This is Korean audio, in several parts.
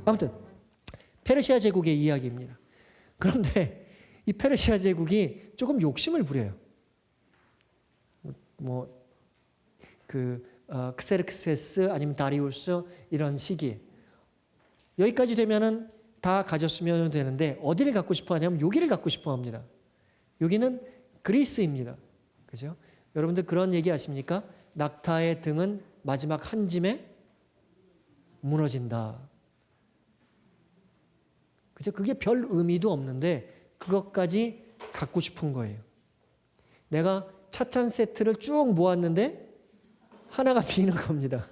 아무튼 페르시아 제국의 이야기입니다. 그런데 이 페르시아 제국이 조금 욕심을 부려요. 크세르크세스 아니면 다리우스 이런 시기 여기까지 되면은 다 가졌으면 되는데 어디를 갖고 싶어 하냐면 여기를 갖고 싶어 합니다. 여기는 그리스입니다. 그죠? 여러분들 그런 얘기 아십니까? 낙타의 등은 마지막 한 짐에 무너진다. 그죠? 그게 별 의미도 없는데 그것까지 갖고 싶은 거예요. 내가 차찬 세트를 쭉 모았는데 하나가 비는 겁니다.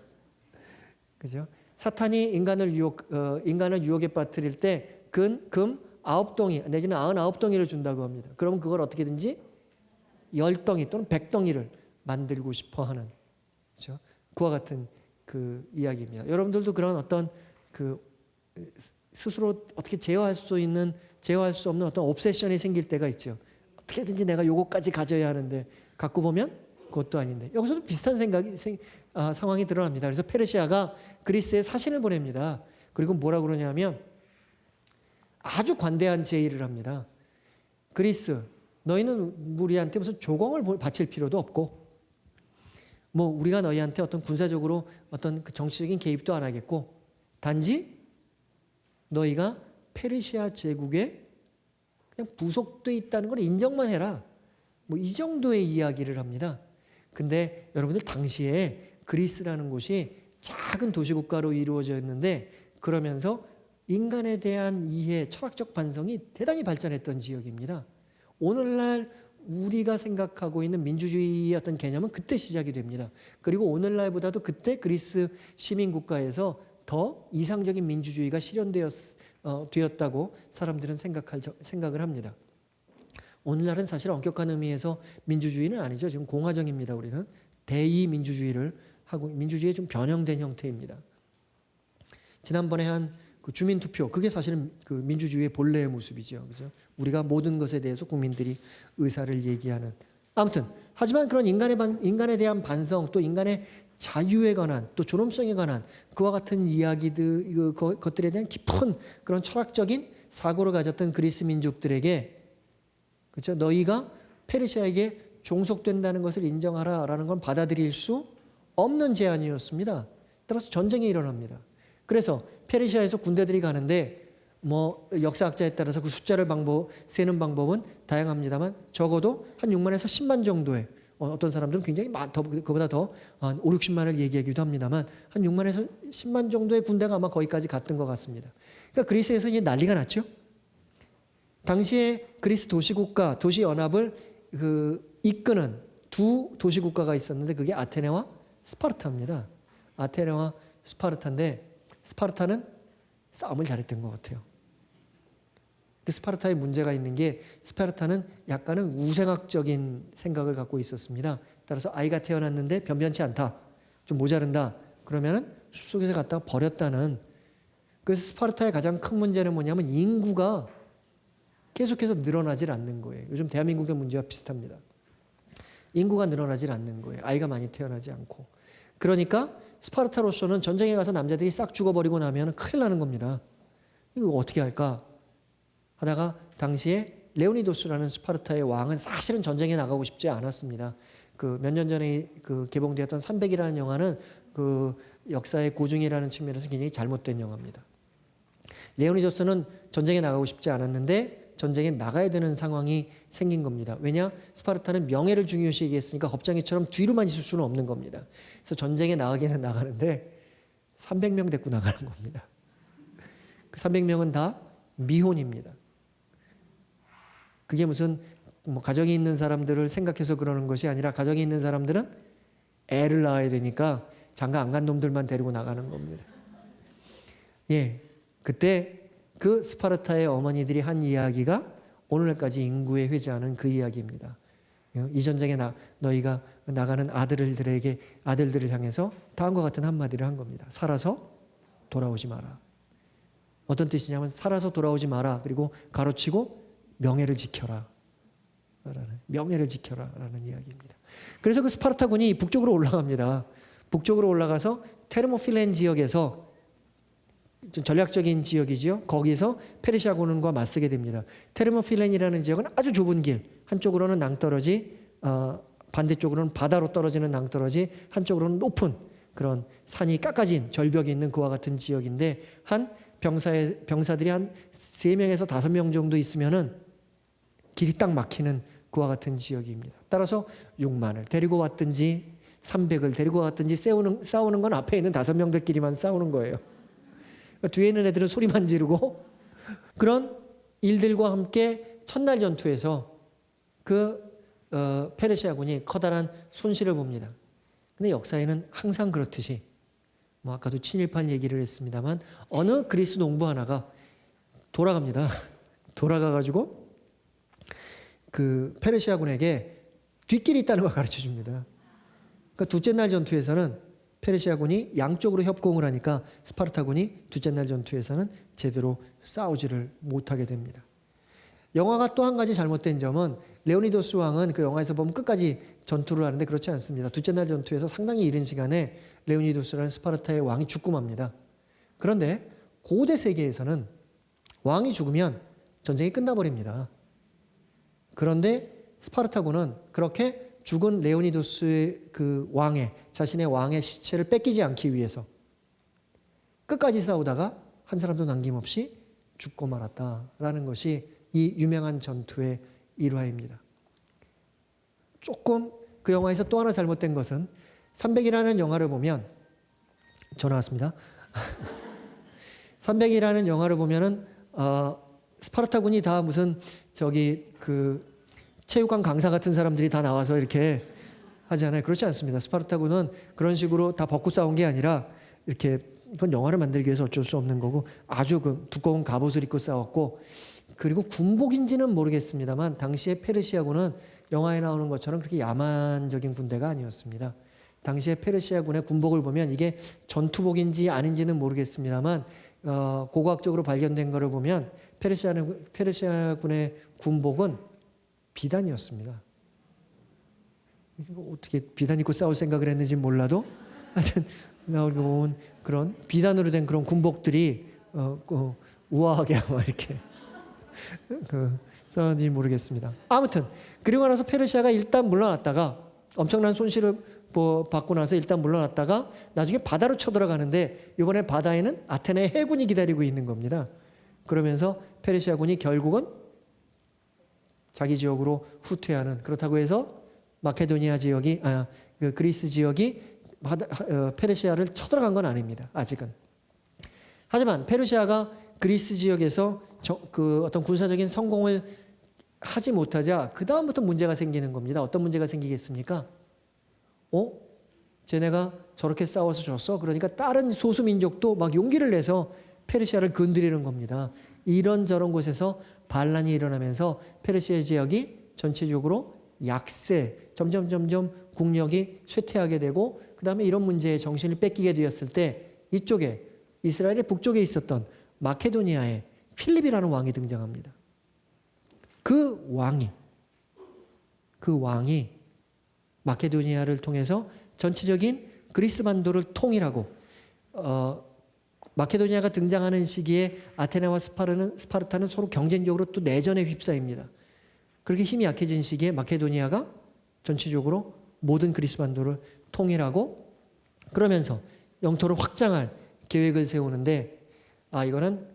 그죠? 사탄이 인간을 유혹에 빠뜨릴 때 금 9덩이 내지는 99덩이를 준다고 합니다. 그러면 그걸 어떻게든지 10덩이 또는 100덩이를 만들고 싶어 하는, 그렇죠? 그와 같은 그 이야기입니다. 여러분들도 그런 어떤 그 스스로 어떻게 제어할 수 없는 어떤 옵세션이 생길 때가 있죠. 어떻게든지 내가 요거까지 가져야 하는데 갖고 보면 그것도 아닌데, 여기서도 비슷한 상황이 드러납니다. 그래서 페르시아가 그리스에 사신을 보냅니다. 그리고 뭐라 그러냐면 아주 관대한 제의를 합니다. 그리스, 너희는 우리한테 무슨 조공을 바칠 필요도 없고, 뭐 우리가 너희한테 어떤 군사적으로 어떤 그 정치적인 개입도 안 하겠고, 단지 너희가 페르시아 제국에 그냥 부속돼 있다는 걸 인정만 해라. 뭐 이 정도의 이야기를 합니다. 근데 여러분들 당시에 그리스라는 곳이 작은 도시국가로 이루어져 있는데, 그러면서 인간에 대한 이해, 철학적 반성이 대단히 발전했던 지역입니다. 오늘날 우리가 생각하고 있는 민주주의의 어떤 개념은 그때 시작이 됩니다. 그리고 오늘날보다도 그때 그리스 시민국가에서 더 이상적인 민주주의가 실현되었다고 사람들은 생각을 합니다. 오늘날은 사실 엄격한 의미에서 민주주의는 아니죠. 지금 공화정입니다. 우리는 대의민주주의를 하고, 민주주의에 좀 변형된 형태입니다. 지난번에 한 그 주민투표, 그게 사실은 그 민주주의의 본래의 모습이죠. 그죠? 우리가 모든 것에 대해서 국민들이 의사를 얘기하는. 아무튼 하지만 그런 인간에 대한 반성, 또 인간의 자유에 관한, 또 존엄성에 관한 그와 같은 이야기들, 것들에 대한 깊은 그런 철학적인 사고를 가졌던 그리스 민족들에게, 그렇죠? 너희가 페르시아에게 종속된다는 것을 인정하라라는 건 받아들일 수 없는 제안이었습니다. 따라서 전쟁이 일어납니다. 그래서 페르시아에서 군대들이 가는데 뭐 역사학자에 따라서 그 숫자를 세는 방법은 다양합니다만 적어도 한 6만에서 10만 정도의, 어떤 사람들은 굉장히 그보다 더 5, 60만을 얘기하기도 합니다만 한 6만에서 10만 정도의 군대가 아마 거기까지 갔던 것 같습니다. 그러니까 그리스에서 이제 난리가 났죠. 당시에 그리스 도시국가, 도시연합을 이끄는 두 도시국가가 있었는데 그게 아테네와 스파르타입니다. 아테네와 스파르타인데 스파르타는 싸움을 잘했던 것 같아요. 스파르타의 문제가 있는 게, 스파르타는 약간은 우생학적인 생각을 갖고 있었습니다. 따라서 아이가 태어났는데 변변치 않다, 좀 모자른다, 그러면은 숲속에서 갖다가 버렸다는. 그래서 스파르타의 가장 큰 문제는 뭐냐면 인구가 계속해서 늘어나질 않는 거예요. 요즘 대한민국의 문제와 비슷합니다. 인구가 늘어나질 않는 거예요. 아이가 많이 태어나지 않고. 그러니까 스파르타로서는 전쟁에 가서 남자들이 싹 죽어버리고 나면 큰일 나는 겁니다. 이거 어떻게 할까 하다가 당시에 레오니도스라는 스파르타의 왕은 사실은 전쟁에 나가고 싶지 않았습니다. 그 몇 년 전에 그 개봉되었던 300이라는 영화는 그 역사의 고증이라는 측면에서 굉장히 잘못된 영화입니다. 레오니도스는 전쟁에 나가고 싶지 않았는데 전쟁에 나가야 되는 상황이 생긴 겁니다. 왜냐? 스파르타는 명예를 중요시 여겼으니까 겁쟁이처럼 뒤로만 있을 수는 없는 겁니다. 그래서 전쟁에 나가기는 나가는데 300명 데리고 나가는 겁니다. 그 300명은 다 미혼입니다. 그게 무슨 뭐 가정이 있는 사람들을 생각해서 그러는 것이 아니라, 가정이 있는 사람들은 애를 낳아야 되니까 장가 안 간 놈들만 데리고 나가는 겁니다. 예, 그때 그 스파르타의 어머니들이 한 이야기가 오늘날까지 인구에 회자하는 그 이야기입니다. 이 전쟁에 너희가 나가는 아들들을 향해서 다음과 같은 한마디를 한 겁니다. 살아서 돌아오지 마라. 어떤 뜻이냐면 살아서 돌아오지 마라. 그리고 가로치고 명예를 지켜라. 명예를 지켜라 라는 이야기입니다. 그래서 그 스파르타군이 북쪽으로 올라갑니다. 북쪽으로 올라가서 테르모필렌 지역에서 좀 전략적인 지역이지요. 거기서 페르시아군과 맞서게 됩니다. 테르모필렌이라는 지역은 아주 좁은 길, 한쪽으로는 낭떠러지, 반대쪽으로는 바다로 떨어지는 낭떠러지, 한쪽으로는 높은 그런 산이 깎아진 절벽이 있는 그와 같은 지역인데, 한 병사들이 한 3명에서 5명 정도 있으면은 길이 딱 막히는 그와 같은 지역입니다. 따라서 6만을 데리고 왔든지 300을 데리고 왔든지 싸우는 건 앞에 있는 5명들끼리만 싸우는 거예요. 그러니까 뒤에 있는 애들은 소리만 지르고, 그런 일들과 함께 첫날 전투에서 페르시아군이 커다란 손실을 봅니다. 근데 역사에는 항상 그렇듯이, 뭐 아까도 친일파 얘기를 했습니다만, 어느 그리스 농부 하나가 돌아갑니다. 돌아가가지고 페르시아군에게 뒷길이 있다는 걸 가르쳐 줍니다. 그러니까 둘째 날 전투에서는 페르시아군이 양쪽으로 협공을 하니까 스파르타군이 둘째 날 전투에서는 제대로 싸우지를 못하게 됩니다. 영화가 또 한 가지 잘못된 점은, 레오니도스 왕은 그 영화에서 보면 끝까지 전투를 하는데 그렇지 않습니다. 둘째 날 전투에서 상당히 이른 시간에 레오니도스라는 스파르타의 왕이 죽고 맙니다. 그런데 고대 세계에서는 왕이 죽으면 전쟁이 끝나버립니다. 그런데 스파르타군은 그렇게 죽은 레오니도스의 자신의 왕의 시체를 뺏기지 않기 위해서 끝까지 싸우다가 한 사람도 남김없이 죽고 말았다라는 것이 이 유명한 전투의 일화입니다. 조금 그 영화에서 또 하나 잘못된 것은, 300이라는 영화를 보면, 전화 왔습니다. 300이라는 영화를 보면은 스파르타군이 다 무슨 체육관 강사 같은 사람들이 다 나와서 이렇게 하잖아요. 그렇지 않습니다. 스파르타군은 그런 식으로 다 벗고 싸운 게 아니라, 이렇게, 그건 영화를 만들기 위해서 어쩔 수 없는 거고, 아주 두꺼운 갑옷을 입고 싸웠고, 그리고 군복인지는 모르겠습니다만 당시에 페르시아군은 영화에 나오는 것처럼 그렇게 야만적인 군대가 아니었습니다. 당시에 페르시아군의 군복을 보면, 이게 전투복인지 아닌지는 모르겠습니다만 고고학적으로 발견된 것을 보면 페르시아군의 군복은 비단이었습니다. 어떻게 비단 입고 싸울 생각을 했는지 몰라도, 하여튼 나오고 보면 그런 비단으로 된 그런 군복들이 우아하게 아마 이렇게 싸웠는지 모르겠습니다. 아무튼 그리고 나서 페르시아가 일단 물러났다가, 엄청난 손실을 받고 나서 일단 물러났다가 나중에 바다로 쳐들어가는데, 이번에 바다에는 아테네의 해군이 기다리고 있는 겁니다. 그러면서 페르시아군이 결국은 자기 지역으로 후퇴하는, 그렇다고 해서 마케도니아 지역이 그리스 지역이 페르시아를 쳐들어간 건 아닙니다. 아직은. 하지만 페르시아가 그리스 지역에서 어떤 군사적인 성공을 하지 못하자 그 다음부터 문제가 생기는 겁니다. 어떤 문제가 생기겠습니까? 쟤네가 저렇게 싸워서 졌어? 그러니까 다른 소수민족도 막 용기를 내서 페르시아를 건드리는 겁니다. 이런저런 곳에서 반란이 일어나면서 페르시아 지역이 전체적으로 약세, 점점 국력이 쇠퇴하게 되고, 그 다음에 이런 문제에 정신을 뺏기게 되었을 때, 이쪽에 이스라엘의 북쪽에 있었던 마케도니아의 필립이라는 왕이 등장합니다. 그 왕이 마케도니아를 통해서 전체적인 그리스 반도를 통일하고, 마케도니아가 등장하는 시기에 아테네와 스파르타는 서로 경쟁적으로 또 내전에 휩싸입니다. 그렇게 힘이 약해진 시기에 마케도니아가 전체적으로 모든 그리스 반도를 통일하고, 그러면서 영토를 확장할 계획을 세우는데, 이거는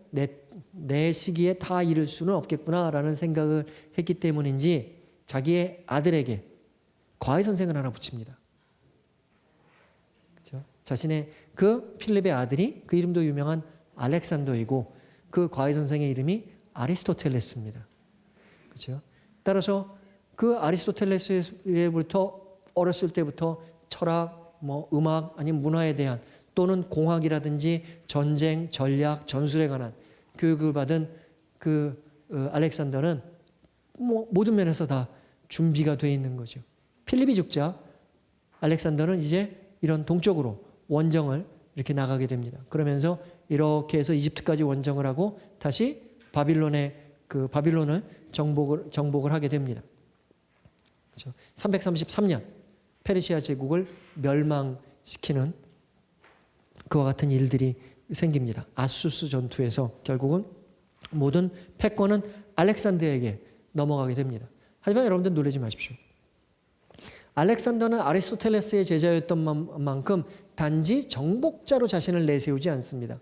내 시기에 다 이룰 수는 없겠구나라는 생각을 했기 때문인지 자기의 아들에게 과외 선생을 하나 붙입니다. 그렇죠? 자신의 그 필립의 아들이, 그 이름도 유명한 알렉산더이고, 그 과외 선생의 이름이 아리스토텔레스입니다. 그렇죠? 따라서 그 아리스토텔레스로부터 어렸을 때부터 철학, 음악, 아니면 문화에 대한, 또는 공학이라든지 전쟁, 전략, 전술에 관한 교육을 받은 알렉산더는 모든 면에서 다 준비가 되어 있는 거죠. 필립이 죽자 알렉산더는 이제 이런 동쪽으로 원정을 이렇게 나가게 됩니다. 그러면서 이렇게 해서 이집트까지 원정을 하고 다시 바빌론을 정복을 하게 됩니다. 그렇죠? 333년 페르시아 제국을 멸망시키는 그와 같은 일들이 생깁니다. 아수스 전투에서 결국은 모든 패권은 알렉산더에게 넘어가게 됩니다. 하지만 여러분들 놀라지 마십시오. 알렉산더는 아리스토텔레스의 제자였던 만큼 단지 정복자로 자신을 내세우지 않습니다.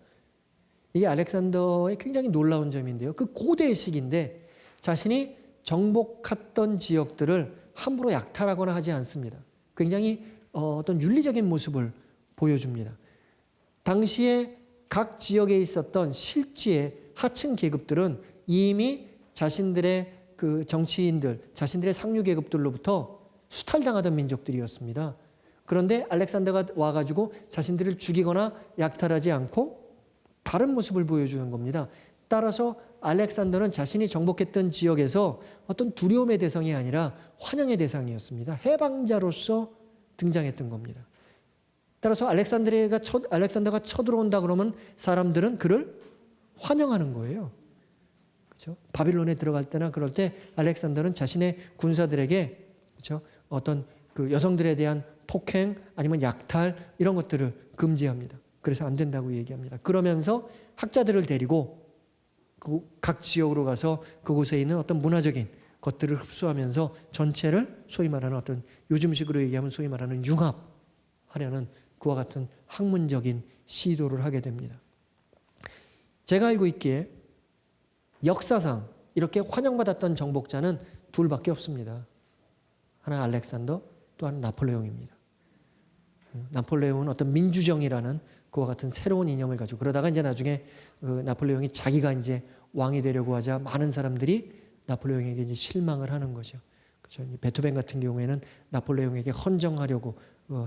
이게 알렉산더의 굉장히 놀라운 점인데요. 그 고대의 시기인데 자신이 정복했던 지역들을 함부로 약탈하거나 하지 않습니다. 굉장히 어떤 윤리적인 모습을 보여줍니다. 당시에 각 지역에 있었던 실지의 하층 계급들은 이미 자신들의 그 정치인들, 자신들의 상류 계급들로부터 수탈당하던 민족들이었습니다. 그런데 알렉산더가 와가지고 자신들을 죽이거나 약탈하지 않고 다른 모습을 보여주는 겁니다. 따라서 알렉산더는 자신이 정복했던 지역에서 어떤 두려움의 대상이 아니라 환영의 대상이었습니다. 해방자로서 등장했던 겁니다. 따라서 알렉산더가 쳐들어온다 그러면 사람들은 그를 환영하는 거예요. 그렇죠? 바빌론에 들어갈 때나 그럴 때 알렉산더는 자신의 군사들에게 그렇죠? 어떤 그 여성들에 대한 폭행 아니면 약탈 이런 것들을 금지합니다. 그래서 안 된다고 얘기합니다. 그러면서 학자들을 데리고 각 지역으로 가서 그곳에 있는 어떤 문화적인 것들을 흡수하면서 전체를 소위 말하는 어떤 요즘식으로 얘기하면 소위 말하는 융합하려는 그와 같은 학문적인 시도를 하게 됩니다. 제가 알고 있기에 역사상 이렇게 환영받았던 정복자는 둘밖에 없습니다. 하나 알렉산더, 또 하나 나폴레옹입니다. 나폴레옹은 어떤 민주정이라는 그와 같은 새로운 이념을 가지고 그러다가 이제 나중에 나폴레옹이 자기가 이제 왕이 되려고 하자 많은 사람들이 나폴레옹에게 이제 실망을 하는 거죠. 그렇죠? 베토벤 같은 경우에는 나폴레옹에게 헌정하려고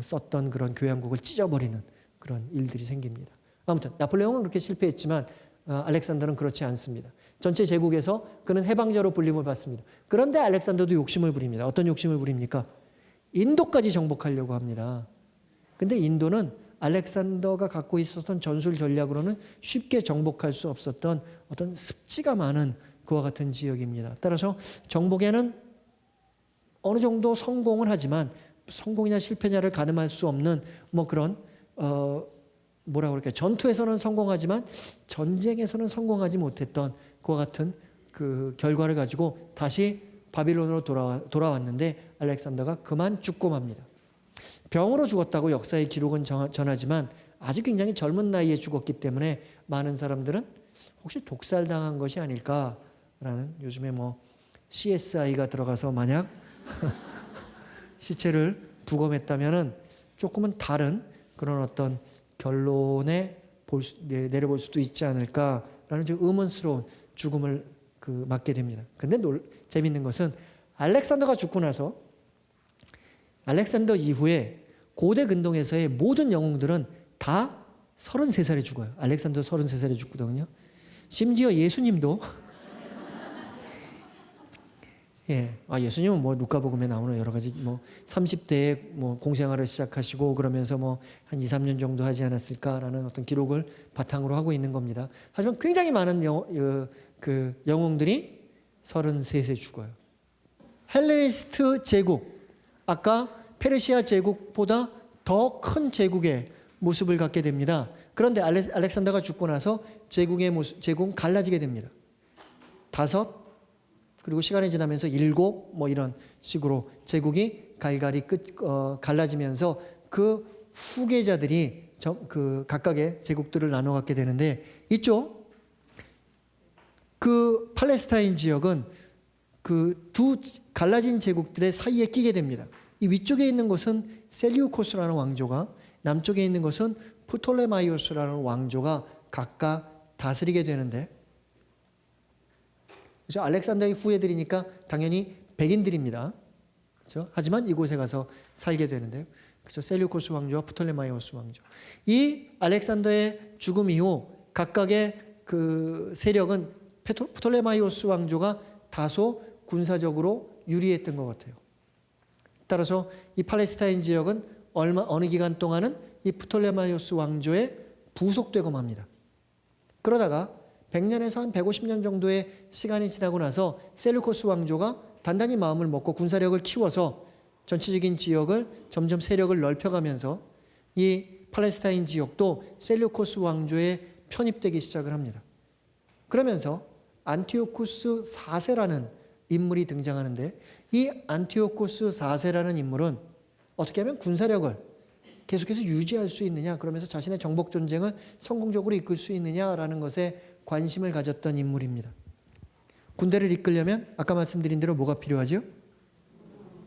썼던 그런 교향곡을 찢어버리는 그런 일들이 생깁니다. 아무튼 나폴레옹은 그렇게 실패했지만 알렉산더는 그렇지 않습니다. 전체 제국에서 그는 해방자로 불림을 받습니다. 그런데 알렉산더도 욕심을 부립니다. 어떤 욕심을 부립니까? 인도까지 정복하려고 합니다. 근데 인도는 알렉산더가 갖고 있었던 전술 전략으로는 쉽게 정복할 수 없었던 어떤 습지가 많은 그와 같은 지역입니다. 따라서 정복에는 어느 정도 성공을 하지만 성공이냐 실패냐를 가늠할 수 없는 뭐 그런 뭐라 그럴까요? 전투에서는 성공하지만 전쟁에서는 성공하지 못했던 그와 같은 그 결과를 가지고 다시 바빌론으로 돌아왔는데 알렉산더가 그만 죽고 맙니다. 병으로 죽었다고 역사의 기록은 전하지만 아직 굉장히 젊은 나이에 죽었기 때문에 많은 사람들은 혹시 독살당한 것이 아닐까라는 요즘에 뭐 CSI가 들어가서 만약 시체를 부검했다면은 조금은 다른 그런 어떤 결론에 내려볼 수도 있지 않을까라는 좀 의문스러운 죽음을 맞게 됩니다. 근데 재밌는 것은 알렉산더가 죽고 나서 알렉산더 이후에 고대 근동에서의 모든 영웅들은 다 33살에 죽어요. 알렉산더 33살에 죽거든요. 심지어 예수님도 예수님은 뭐 누가복음에 나오는 여러 가지 뭐 30대에 뭐 공생활을 시작하시고 그러면서 뭐 한 2, 3년 정도 하지 않았을까라는 어떤 기록을 바탕으로 하고 있는 겁니다. 하지만 굉장히 많은 영웅들이 33세 죽어요. 헬레니스트 제국, 아까 페르시아 제국보다 더 큰 제국의 모습을 갖게 됩니다. 그런데 알렉산더가 죽고 나서 제국은 갈라지게 됩니다. 5, 그리고 시간이 지나면서 7, 뭐 이런 식으로 제국이 갈갈이 갈라지면서 그 후계자들이 각각의 제국들을 나눠 갖게 되는데 이쪽 그 팔레스타인 지역은 그 두 갈라진 제국들의 사이에 끼게 됩니다. 이 위쪽에 있는 것은 셀류코스라는 왕조가, 남쪽에 있는 것은 프톨레마이오스라는 왕조가 각각 다스리게 되는데, 그렇죠? 알렉산더의 후예들이니까 당연히 백인들입니다. 그렇죠? 하지만 이곳에 가서 살게 되는데요. 그렇죠? 셀류코스 왕조와 프톨레마이오스 왕조. 이 알렉산더의 죽음 이후 각각의 그 세력은 프톨레마이오스 왕조가 다소 군사적으로 유리했던 것 같아요. 따라서 이 팔레스타인 지역은 어느 기간 동안은 이 프톨레마이오스 왕조에 부속되고 맙니다. 그러다가 100년에서 한 150년 정도의 시간이 지나고 나서 셀루코스 왕조가 단단히 마음을 먹고 군사력을 키워서 전체적인 지역을 점점 세력을 넓혀가면서 이 팔레스타인 지역도 셀루코스 왕조의 편입되기 시작을 합니다. 그러면서 안티오쿠스 4세라는 인물이 등장하는데 이 안티오쿠스 4세라는 인물은 어떻게 하면 군사력을 계속해서 유지할 수 있느냐, 그러면서 자신의 정복 전쟁을 성공적으로 이끌 수 있느냐라는 것에 관심을 가졌던 인물입니다. 군대를 이끌려면 아까 말씀드린 대로 뭐가 필요하죠?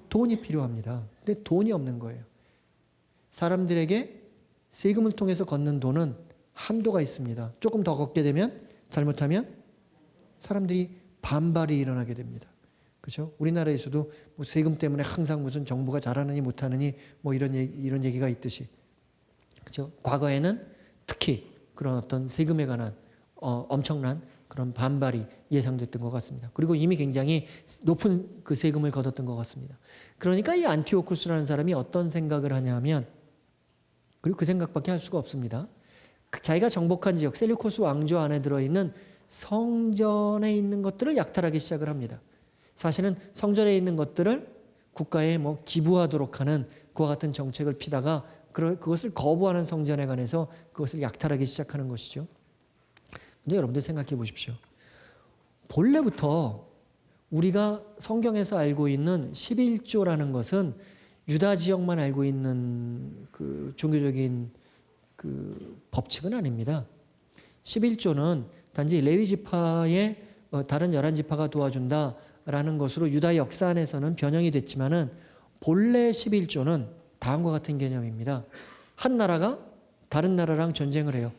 돈이 필요합니다. 근데 돈이 없는 거예요. 사람들에게 세금을 통해서 걷는 돈은 한도가 있습니다. 조금 더 걷게 되면 잘못하면 사람들이 반발이 일어나게 됩니다. 그렇죠? 우리나라에서도 뭐 세금 때문에 항상 무슨 정부가 잘하느니 못하느니 뭐 이런 얘기가 있듯이, 그렇죠? 과거에는 특히 그런 어떤 세금에 관한 엄청난 그런 반발이 예상됐던 것 같습니다. 그리고 이미 굉장히 높은 그 세금을 걷었던 것 같습니다. 그러니까 이 안티오쿠스라는 사람이 어떤 생각을 하냐면, 그리고 그 생각밖에 할 수가 없습니다. 자기가 정복한 지역 셀류코스 왕조 안에 들어있는 성전에 있는 것들을 약탈하기 시작을 합니다. 사실은 성전에 있는 것들을 국가에 뭐 기부하도록 하는 그와 같은 정책을 피다가 그것을 거부하는 성전에 관해서 그것을 약탈하기 시작하는 것이죠. 근데 여러분들 생각해 보십시오. 본래부터 우리가 성경에서 알고 있는 11조라는 것은 유다 지역만 알고 있는 그 종교적인 그 법칙은 아닙니다. 11조는 단지 레위 지파의 다른 11지파가 도와준다라는 것으로 유다 역사 안에서는 변형이 됐지만은 본래 11조는 다음과 같은 개념입니다. 한 나라가 다른 나라랑 전쟁을 해요.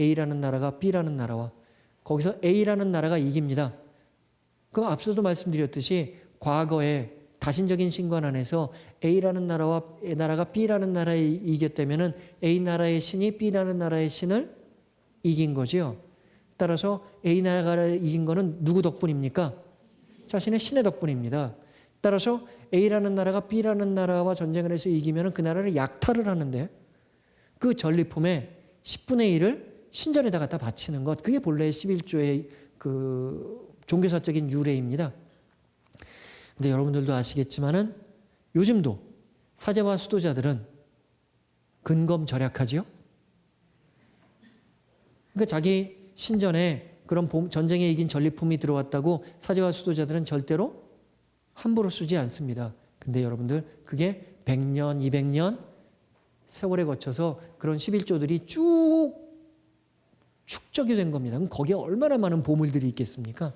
A라는 나라가 B라는 나라와. 거기서 A라는 나라가 이깁니다. 그럼 앞서도 말씀드렸듯이 과거에 다신적인 신관 안에서 A라는 나라가 B라는 나라에 이겼다면은 A 나라의 신이 B라는 나라의 신을 이긴 거지요. 따라서 A 나라가 이긴 거는 누구 덕분입니까? 자신의 신의 덕분입니다. 따라서 A라는 나라가 B라는 나라와 전쟁을 해서 이기면은 그 나라를 약탈을 하는데 그 전리품의 10분의 1을 신전에다 갖다 바치는 것, 그게 본래의 11조의 그 종교사적인 유래입니다. 근데 여러분들도 아시겠지만은 요즘도 사제와 수도자들은 근검절약하지요. 그러니까 자기 신전에 그런 전쟁에 이긴 전리품이 들어왔다고 사제와 수도자들은 절대로 함부로 쓰지 않습니다. 근데 여러분들 그게 100년, 200년 세월에 거쳐서 그런 11조들이 쭉 축적이 된 겁니다. 그럼 거기에 얼마나 많은 보물들이 있겠습니까?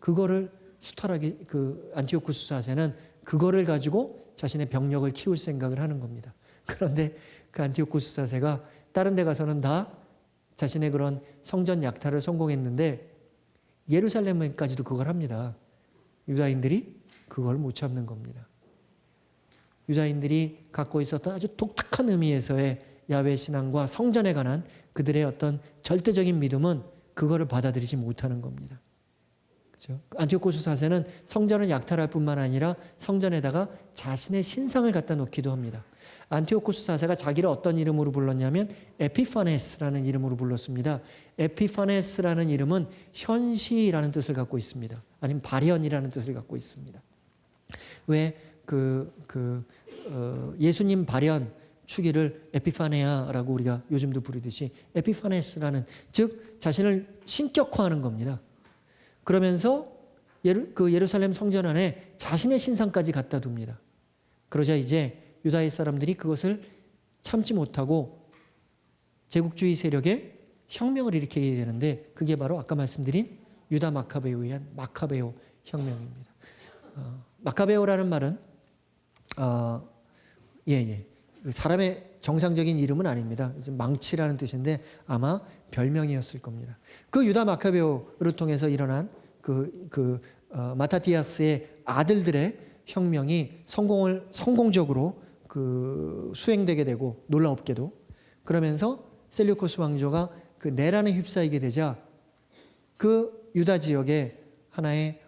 그거를 수탈하게 그 안티오쿠스 4세는 그거를 가지고 자신의 병력을 키울 생각을 하는 겁니다. 그런데 그 안티오쿠스 4세가 다른 데 가서는 다 자신의 그런 성전 약탈을 성공했는데 예루살렘까지도 그걸 합니다. 유다인들이 그걸 못 참는 겁니다. 유다인들이 갖고 있었던 아주 독특한 의미에서의 야훼 신앙과 성전에 관한 그들의 어떤 절대적인 믿음은 그거를 받아들이지 못하는 겁니다. 그렇죠? 안티오쿠스 4세는 성전을 약탈할 뿐만 아니라 성전에다가 자신의 신상을 갖다 놓기도 합니다. 안티오쿠스 4세가 자기를 어떤 이름으로 불렀냐면 에피파네스라는 이름으로 불렀습니다. 에피파네스라는 이름은 현시라는 뜻을 갖고 있습니다. 아니면 발현이라는 뜻을 갖고 있습니다. 왜 예수님 발현 추기를 에피파네아라고 우리가 요즘도 부르듯이 에피파네스라는, 즉 자신을 신격화하는 겁니다. 그러면서 예루살렘 성전 안에 자신의 신상까지 갖다 둡니다. 그러자 이제 유다의 사람들이 그것을 참지 못하고 제국주의 세력에 혁명을 일으키게 되는데 그게 바로 아까 말씀드린 유다 마카베오에 의한 마카베오 혁명입니다. 마카베오라는 말은 사람의 정상적인 이름은 아닙니다. 망치라는 뜻인데 아마 별명이었을 겁니다. 그 유다 마카베오를 통해서 일어난 마타티아스의 아들들의 혁명이 성공적으로 수행되게 되고, 놀라웠게도 그러면서 셀류코스 왕조가 그 내란에 휩싸이게 되자 그 유다 지역의 하나의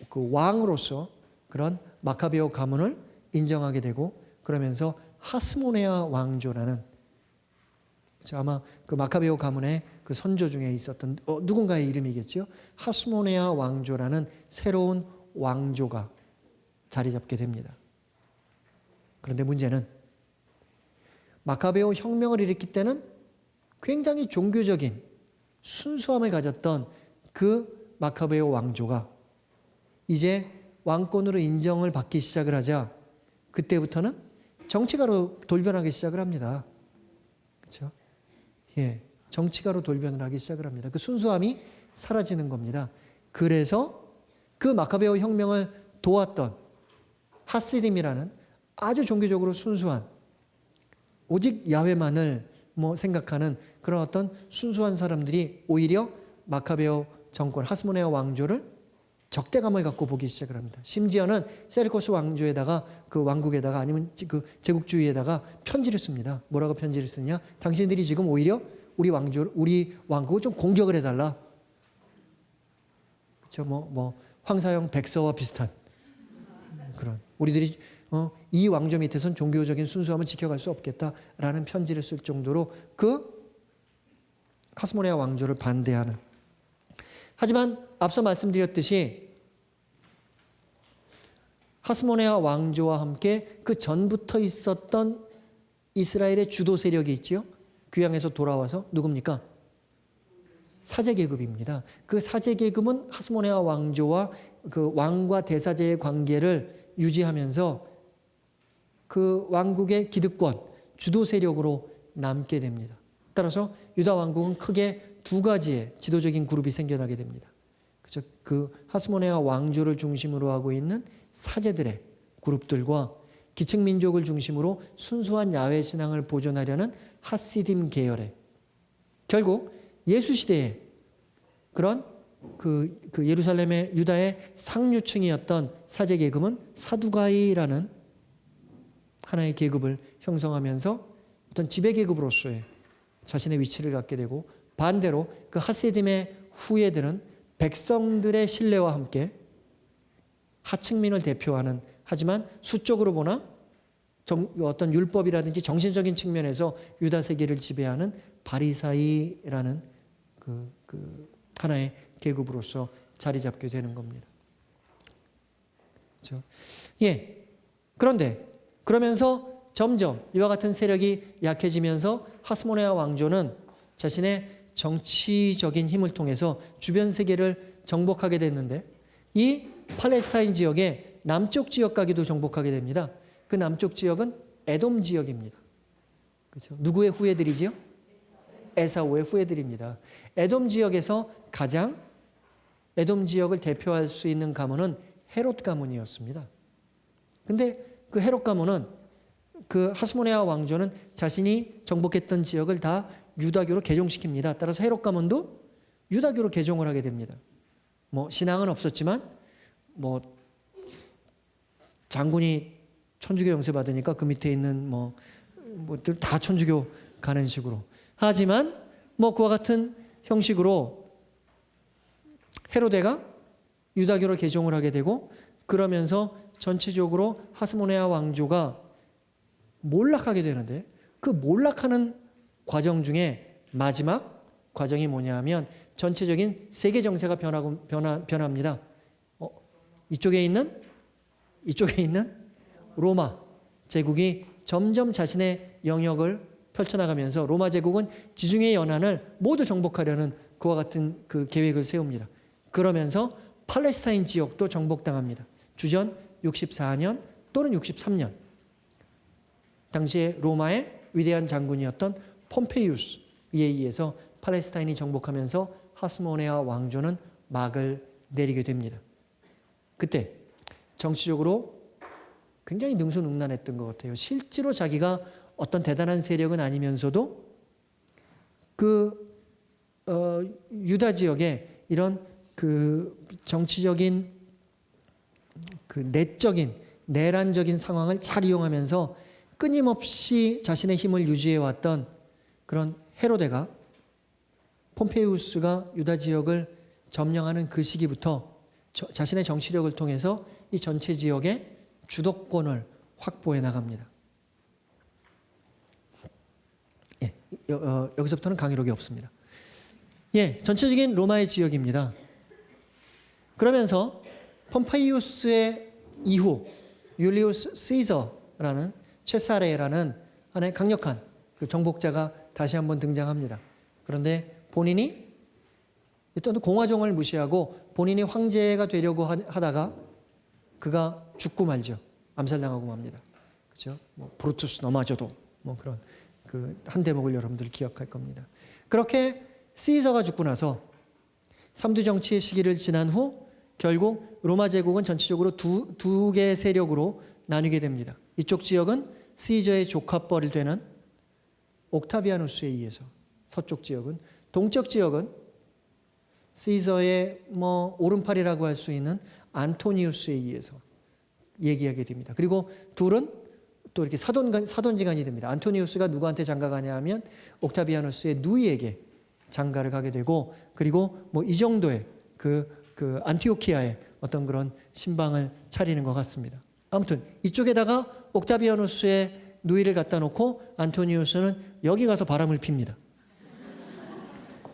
그 왕으로서 그런 마카베오 가문을 인정하게 되고, 그러면서 하스모네아 왕조라는, 아마 그 마카베오 가문의 그 선조 중에 있었던 누군가의 이름이겠죠. 하스모네아 왕조라는 새로운 왕조가 자리 잡게 됩니다. 그런데 문제는 마카베오 혁명을 일으킬 때는 굉장히 종교적인 순수함을 가졌던 그 마카베오 왕조가 이제 왕권으로 인정을 받기 시작을 하자 그때부터는 정치가로 돌변하기 시작을 합니다. 그렇죠? 예, 정치가로 돌변을 하기 시작을 합니다. 그 순수함이 사라지는 겁니다. 그래서 그 마카베오 혁명을 도왔던 하시딤이라는 아주 종교적으로 순수한 오직 야훼만을 생각하는 그런 어떤 순수한 사람들이 오히려 마카베오 정권 하스모네아 왕조를 적대감을 갖고 보기 시작을 합니다. 심지어는 셀코스 왕조에다가 그 왕국에다가 아니면 그 제국주의에다가 편지를 씁니다. 뭐라고 편지를 쓰냐? 당신들이 지금 오히려 우리 왕국을 좀 공격을 해달라. 그렇죠? 황사형 백서와 비슷한 그런 우리들이 이 왕조 밑에선 종교적인 순수함을 지켜갈 수 없겠다라는 편지를 쓸 정도로 그 하스모네아 왕조를 반대하는. 하지만 앞서 말씀드렸듯이 하스모네아 왕조와 함께 그 전부터 있었던 이스라엘의 주도 세력이 있지요. 귀향에서 돌아와서 누굽니까? 사제계급입니다. 그 사제계급은 하스모네아 왕조와 그 왕과 대사제의 관계를 유지하면서 그 왕국의 기득권, 주도 세력으로 남게 됩니다. 따라서 유다 왕국은 크게 두 가지의 지도적인 그룹이 생겨나게 됩니다. 그렇죠? 그 하스모네아 왕조를 중심으로 하고 있는 사제들의 그룹들과 기층민족을 중심으로 순수한 야훼 신앙을 보존하려는 하시딤 계열의 결국 예수 시대에 그런 그 예루살렘의 유다의 상류층이었던 사제 계급은 사두가이라는 하나의 계급을 형성하면서 어떤 지배 계급으로서의 자신의 위치를 갖게 되고 반대로 그 하시딤의 후예들은 백성들의 신뢰와 함께 하층민을 대표하는 하지만 수적으로 보나 어떤 율법이라든지 정신적인 측면에서 유다 세계를 지배하는 바리사이라는 그 하나의 계급으로서 자리 잡게 되는 겁니다. 그렇죠? 예. 그런데 그러면서 점점 이와 같은 세력이 약해지면서 하스모네아 왕조는 자신의 정치적인 힘을 통해서 주변 세계를 정복하게 됐는데 이 팔레스타인 지역의 남쪽 지역까지도 정복하게 됩니다. 그 남쪽 지역은 에돔 지역입니다. 그렇죠? 누구의 후예들이지요? 에사우의 후예들입니다. 에돔 지역에서 가장 에돔 지역을 대표할 수 있는 가문은 헤롯 가문이었습니다. 근데 그 헤롯 가문은 그 하스모네아 왕조는 자신이 정복했던 지역을 다 유다교로 개종시킵니다. 따라서 헤롯 가문도 유다교로 개종을 하게 됩니다. 신앙은 없었지만 장군이 천주교 영세 받으니까 그 밑에 있는 뭐들 다 천주교 가는 식으로. 하지만 그와 같은 형식으로 헤로데가 유다교로 개종을 하게 되고 그러면서 전체적으로 하스모네아 왕조가 몰락하게 되는데 그 몰락하는 과정 중에 마지막 과정이 뭐냐면 전체적인 세계 정세가 변합니다. 이쪽에 있는 로마 제국이 점점 자신의 영역을 펼쳐나가면서 로마 제국은 지중해 연안을 모두 정복하려는 그와 같은 그 계획을 세웁니다. 그러면서 팔레스타인 지역도 정복당합니다. 주전 64년 또는 63년 당시에 로마의 위대한 장군이었던 폼페이우스에 의해서 팔레스타인이 정복하면서 하스모네아 왕조는 막을 내리게 됩니다. 그때 정치적으로 굉장히 능수능란했던 것 같아요. 실제로 자기가 어떤 대단한 세력은 아니면서도 유다 지역에 이런 그 정치적인 그 내적인 내란적인 상황을 잘 이용하면서 끊임없이 자신의 힘을 유지해 왔던 그런 헤로데가 폼페이우스가 유다 지역을 점령하는 그 시기부터 자신의 정치력을 통해서 이 전체 지역의 주도권을 확보해 나갑니다. 예, 여기서부터는 강의록이 없습니다. 예, 전체적인 로마의 지역입니다. 그러면서 폼페이우스의 이후 율리우스 시저라는 체사레라는 하나의 강력한 그 정복자가 다시 한번 등장합니다. 그런데 본인이 일단 공화정을 무시하고 본인이 황제가 되려고 하다가 그가 죽고 말죠. 암살당하고 맙니다. 그렇죠? 뭐 브루투스 너마저도 뭐 그런 그 한 대목을 여러분들 기억할 겁니다. 그렇게 시저가 죽고 나서 삼두 정치의 시기를 지난 후 결국 로마 제국은 전체적으로 두 개의 세력으로 나뉘게 됩니다. 이쪽 지역은 시저의 조카뻘이 되는 옥타비아누스에 의해서, 서쪽 지역은, 동쪽 지역은 시저의 뭐 오른팔이라고 할 수 있는 안토니우스에 의해서 얘기하게 됩니다. 그리고 둘은 또 이렇게 사돈지간이 됩니다. 안토니우스가 누구한테 장가가냐 하면 옥타비아누스의 누이에게 장가를 가게 되고, 그리고 뭐 이 정도의 그 안티오키아의 어떤 그런 신방을 차리는 것 같습니다. 아무튼 이쪽에다가 옥타비아누스의 누이를 갖다 놓고 안토니우스는 여기 가서 바람을 핍니다.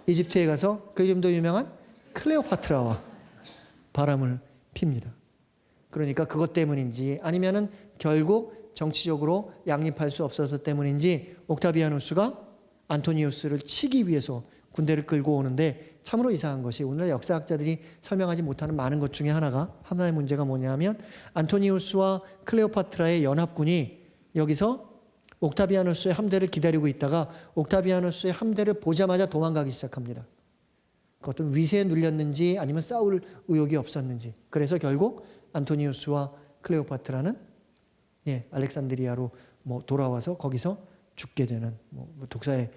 이집트에 가서 그 이름도 유명한 클레오파트라와 바람을 핍니다. 그러니까 그것 때문인지 아니면은 결국 정치적으로 양립할 수 없어서 때문인지 옥타비아누스가 안토니우스를 치기 위해서 군대를 끌고 오는데, 참으로 이상한 것이 오늘날 역사학자들이 설명하지 못하는 많은 것 중에 하나의 문제가 뭐냐면, 안토니우스와 클레오파트라의 연합군이 여기서 옥타비아누스의 함대를 기다리고 있다가 옥타비아누스의 함대를 보자마자 도망가기 시작합니다. 어떤 위세에 눌렸는지 아니면 싸울 의욕이 없었는지, 그래서 결국 안토니우스와 클레오파트라는 알렉산드리아로 뭐 돌아와서 거기서 죽게 되는, 독사의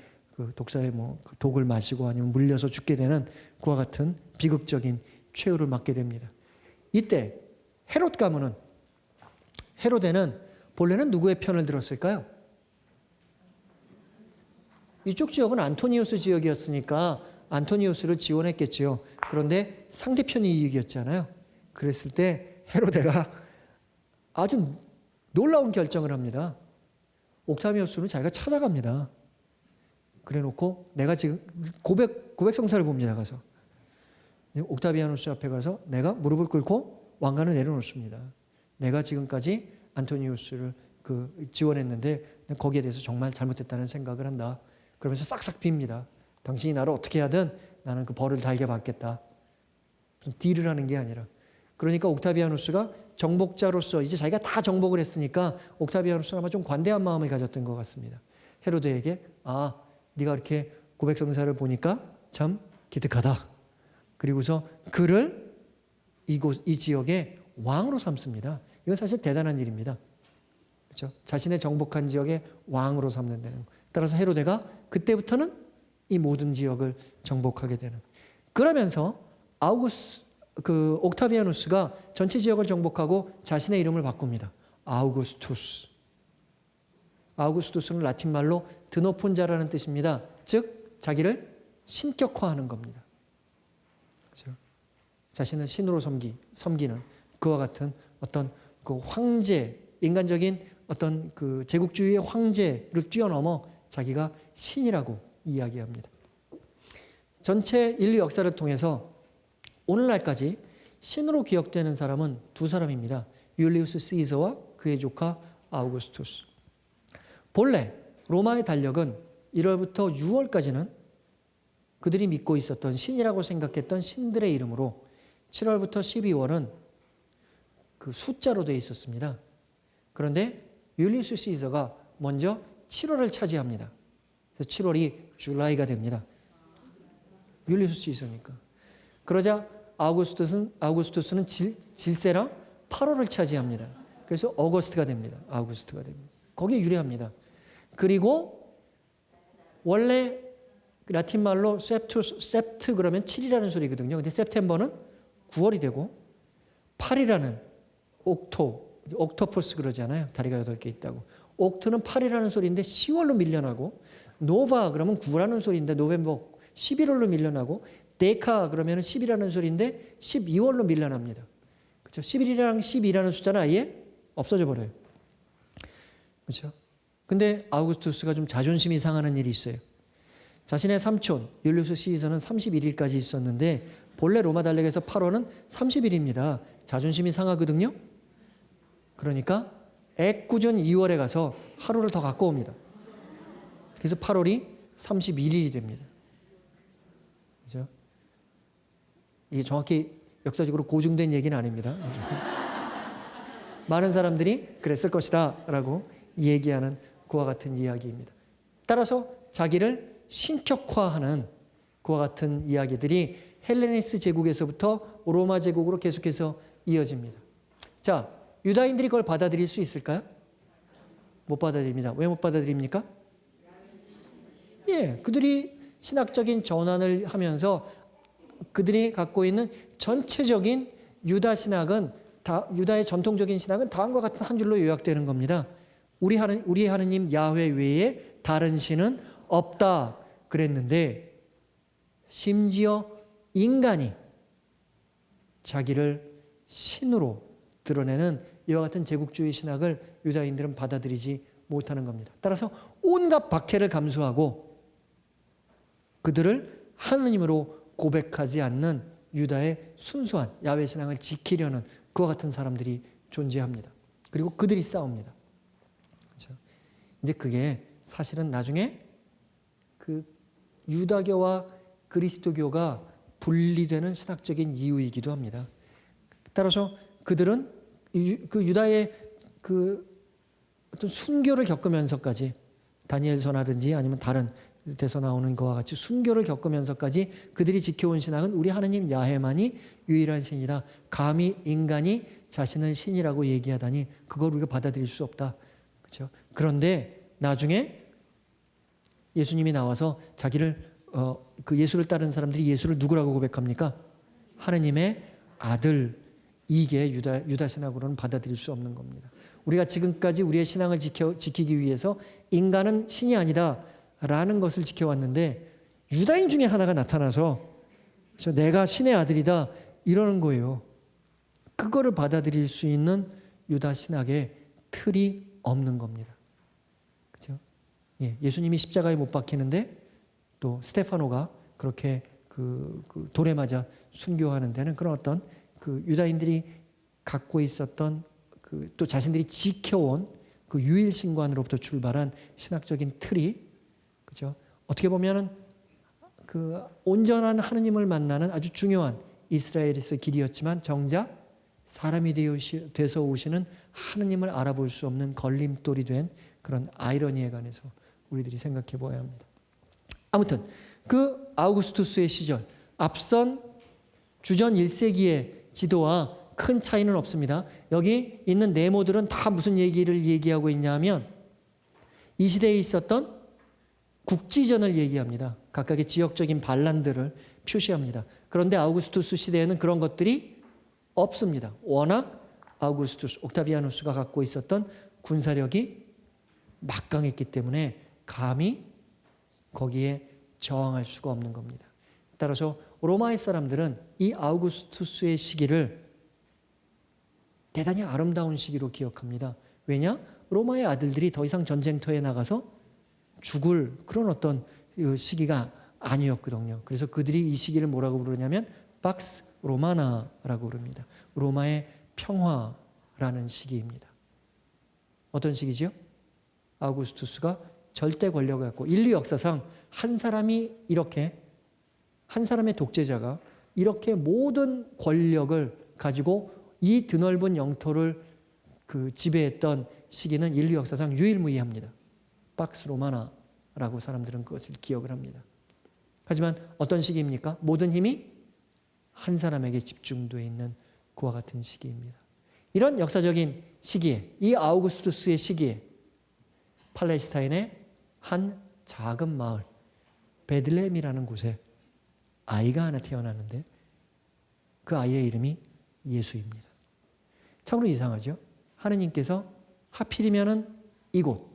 독을 마시고 아니면 물려서 죽게 되는 그와 같은 비극적인 최후를 맞게 됩니다. 이때 헤롯 가문은, 헤로데는 본래는 누구의 편을 들었을까요? 이쪽 지역은 안토니우스 지역이었으니까 안토니우스를 지원했겠지요. 그런데 상대편이 이익이었잖아요. 그랬을 때 헤로데가 아주 놀라운 결정을 합니다. 옥타비아누스는 자기가 찾아갑니다. 그래놓고 내가 지금 고백성사를 봅니다. 가서 옥타비아누스 앞에 가서 내가 무릎을 꿇고 왕관을 내려놓습니다. 내가 지금까지 안토니우스를 지원했는데 거기에 대해서 정말 잘못했다는 생각을 한다. 그러면서 싹싹 빕니다. 당신이 나를 어떻게 하든 나는 그 벌을 달게 받겠다. 무슨 딜을 하는 게 아니라. 그러니까 옥타비아누스가 정복자로서 이제 자기가 다 정복을 했으니까 옥타비아누스는 아마 좀 관대한 마음을 가졌던 것 같습니다. 헤로데에게 네가 이렇게 고백성사를 보니까 참 기특하다. 그리고서 그를 이 지역의 왕으로 삼습니다. 이건 사실 대단한 일입니다. 그렇죠? 자신의 정복한 지역의 왕으로 삼는다는 것. 따라서 헤로데가 그때부터는 이 모든 지역을 정복하게 되는. 그러면서 옥타비아누스가 전체 지역을 정복하고 자신의 이름을 바꿉니다. 아우구스투스. 아우구스투스는 라틴 말로 드높은 자라는 뜻입니다. 즉 자기를 신격화하는 겁니다. 그렇죠? 자신을 신으로 섬기는 그와 같은 어떤 그 황제, 인간적인 어떤 그 제국주의의 황제를 뛰어넘어 자기가 신이라고 이야기합니다. 전체 인류 역사를 통해서 오늘날까지 신으로 기억되는 사람은 두 사람입니다. 율리우스 시저와 그의 조카 아우구스투스. 본래 로마의 달력은 1월부터 6월까지는 그들이 믿고 있었던 신이라고 생각했던 신들의 이름으로, 7월부터 12월은 그 숫자로 되어 있었습니다. 그런데 율리우스 시저가 먼저 7월을 차지합니다. 그래서 7월이 줄라이가 됩니다. 율리우스 시저니까. 그러자 아우구스투스는 질세랑 8월을 차지합니다. 그래서 어거스트가 됩니다. 아우구스트가 됩니다. 거기에 유리합니다. 그리고 원래 라틴 말로 셉트 그러면 7이라는 소리거든요. 근데 셉템버는 9월이 되고, 8이라는 옥토퍼스 그러잖아요. 다리가 8개 있다고. 옥트는 8이라는 소리인데 10월로 밀려나고, 노바 그러면 9라는 소리인데 노벰버 11월로 밀려나고, 데카 그러면 10이라는 소리인데 12월로 밀려납니다. 그렇죠? 11이랑 12라는 숫자는 아예 없어져 버려요. 그렇죠? 근데 아우구스투스가 좀 자존심이 상하는 일이 있어요. 자신의 삼촌 율리우스 시저는 31일까지 있었는데 본래 로마 달력에서 8월은 30일입니다. 자존심이 상하거든요. 그러니까 애꿎은 2월에 가서 하루를 더 갖고 옵니다. 그래서 8월이 31일이 됩니다. 이게 정확히 역사적으로 고증된 얘기는 아닙니다. 많은 사람들이 그랬을 것이다 라고 얘기하는 그와 같은 이야기입니다. 따라서 자기를 신격화하는 그와 같은 이야기들이 헬레니스 제국에서부터 로마 제국으로 계속해서 이어집니다. 자, 유다인들이 그걸 받아들일 수 있을까요? 못 받아들입니다. 왜 못 받아들입니까? 예, 그들이 신학적인 전환을 하면서 그들이 갖고 있는 전체적인 유다 신학은 유다의 전통적인 신학은 다음과 같은 한 줄로 요약되는 겁니다. 우리 하느님 야훼 외에 다른 신은 없다 그랬는데 심지어 인간이 자기를 신으로 드러내는 이와 같은 제국주의 신학을 유다인들은 받아들이지 못하는 겁니다. 따라서 온갖 박해를 감수하고 그들을 하느님으로 고백하지 않는 유다의 순수한 야훼 신앙을 지키려는 그와 같은 사람들이 존재합니다. 그리고 그들이 싸웁니다. 그렇죠? 이제 그게 사실은 나중에 그 유다교와 그리스도교가 분리되는 신학적인 이유이기도 합니다. 따라서 그들은 그 유다의 그 어떤 순교를 겪으면서까지 다니엘서라든지 아니면 다른 데서 나오는 것과 같이 순교를 겪으면서까지 그들이 지켜온 신앙은 우리 하느님 야훼만이 유일한 신이다. 감히 인간이 자신을 신이라고 얘기하다니 그걸 우리가 받아들일 수 없다. 그렇죠? 그런데 나중에 예수님이 나와서 자기를 그 예수를 따르는 사람들이 예수를 누구라고 고백합니까? 하느님의 아들. 이게 유다 신학으로는 받아들일 수 없는 겁니다. 우리가 지금까지 우리의 신앙을 지키기 위해서 인간은 신이 아니다 라는 것을 지켜왔는데 유다인 중에 하나가 나타나서 내가 신의 아들이다 이러는 거예요. 그거를 받아들일 수 있는 유다 신학의 틀이 없는 겁니다. 그렇죠? 예, 예수님이 십자가에 못 박히는데 또 스테파노가 그렇게 그 돌에 맞아 순교하는 데는 그런 어떤 그 유다인들이 갖고 있었던 또 자신들이 지켜온 그 유일신관으로부터 출발한 신학적인 틀이 그죠? 어떻게 보면은 그 온전한 하느님을 만나는 아주 중요한 이스라엘에서의 길이었지만 정작 사람이 되어서 오시는 하느님을 알아볼 수 없는 걸림돌이 된 그런 아이러니에 관해서 우리들이 생각해 보아야 합니다. 아무튼 그 아우구스투스의 시절 앞선 주전 1세기의 지도와 큰 차이는 없습니다. 여기 있는 네모들은 다 무슨 얘기를 얘기하고 있냐면 이 시대에 있었던 국지전을 얘기합니다. 각각의 지역적인 반란들을 표시합니다. 그런데 아우구스투스 시대에는 그런 것들이 없습니다. 워낙 아우구스투스, 옥타비아누스가 갖고 있었던 군사력이 막강했기 때문에 감히 거기에 저항할 수가 없는 겁니다. 따라서 로마의 사람들은 이 아우구스투스의 시기를 대단히 아름다운 시기로 기억합니다. 왜냐? 로마의 아들들이 더 이상 전쟁터에 나가서 죽을 그런 어떤 시기가 아니었거든요. 그래서 그들이 이 시기를 뭐라고 부르냐면 박스 로마나라고 부릅니다. 로마의 평화라는 시기입니다. 어떤 시기죠? 아우구스투스가 절대 권력을 갖고 인류 역사상 한 사람의 독재자가 이렇게 모든 권력을 가지고 이 드넓은 영토를 지배했던 시기는 인류 역사상 유일무이합니다. 박스 로마나라고 사람들은 그것을 기억을 합니다. 하지만 어떤 시기입니까? 모든 힘이 한 사람에게 집중되어 있는 그와 같은 시기입니다. 이런 역사적인 시기에 이 아우구스투스의 시기에 팔레스타인의 한 작은 마을 베들레헴이라는 곳에 아이가 하나 태어났는데 그 아이의 이름이 예수입니다. 참으로 이상하죠? 하느님께서 하필이면은 이곳,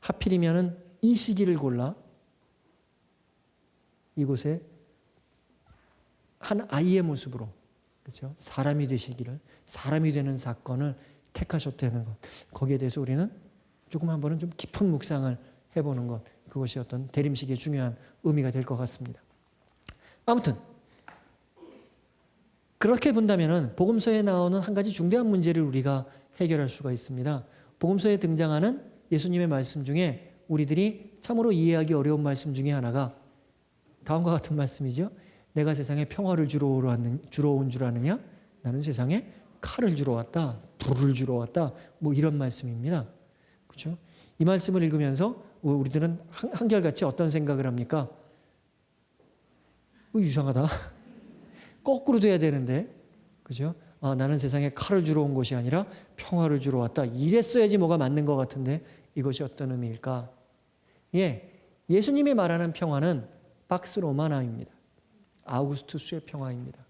하필이면은 이 시기를 골라 이곳에 한 아이의 모습으로 그렇죠? 사람이 되는 사건을 택하셨다는 것. 거기에 대해서 우리는 조금 한번은 좀 깊은 묵상을 해보는 것. 그것이 어떤 대림식의 중요한 의미가 될 것 같습니다. 아무튼 그렇게 본다면은 복음서에 나오는 한 가지 중대한 문제를 우리가 해결할 수가 있습니다. 복음서에 등장하는 예수님의 말씀 중에 우리들이 참으로 이해하기 어려운 말씀 중에 하나가 다음과 같은 말씀이죠. 내가 세상에 평화를 주러 온 줄 아느냐? 나는 세상에 칼을 주러 왔다. 불을 주러 왔다. 뭐 이런 말씀입니다. 그렇죠? 이 말씀을 읽으면서 우리들은 한결같이 어떤 생각을 합니까? 이상하다. 거꾸로 돼야 되는데. 그죠? 나는 세상에 칼을 주러 온 것이 아니라 평화를 주러 왔다. 이랬어야지 뭐가 맞는 것 같은데 이것이 어떤 의미일까? 예수님이 말하는 평화는 박스 로마나입니다. 아우구스투스의 평화입니다.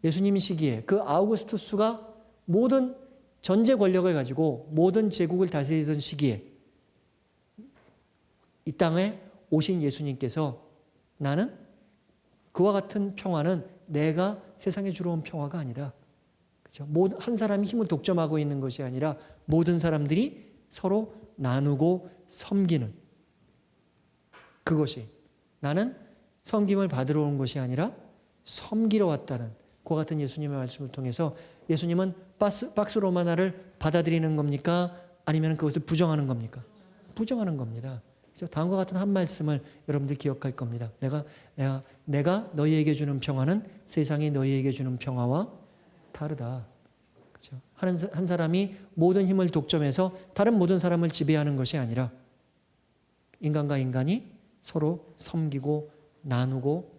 예수님 시기에 그 아우구스투스가 모든 전제 권력을 가지고 모든 제국을 다스리던 시기에 이 땅에 오신 예수님께서 나는 그와 같은 평화는 내가 세상에 주러 온 평화가 아니다. 그렇죠? 한 사람이 힘을 독점하고 있는 것이 아니라 모든 사람들이 서로 나누고 섬기는 그것이 나는 섬김을 받으러 온 것이 아니라 섬기러 왔다는 그와 같은 예수님의 말씀을 통해서 예수님은 박스 로마나를 받아들이는 겁니까? 아니면 그것을 부정하는 겁니까? 부정하는 겁니다. 그래서 다음과 같은 한 말씀을 여러분들 기억할 겁니다. 내가 너희에게 주는 평화는 세상이 너희에게 주는 평화와 다르다. 그렇죠? 한 사람이 모든 힘을 독점해서 다른 모든 사람을 지배하는 것이 아니라 인간과 인간이 서로 섬기고 나누고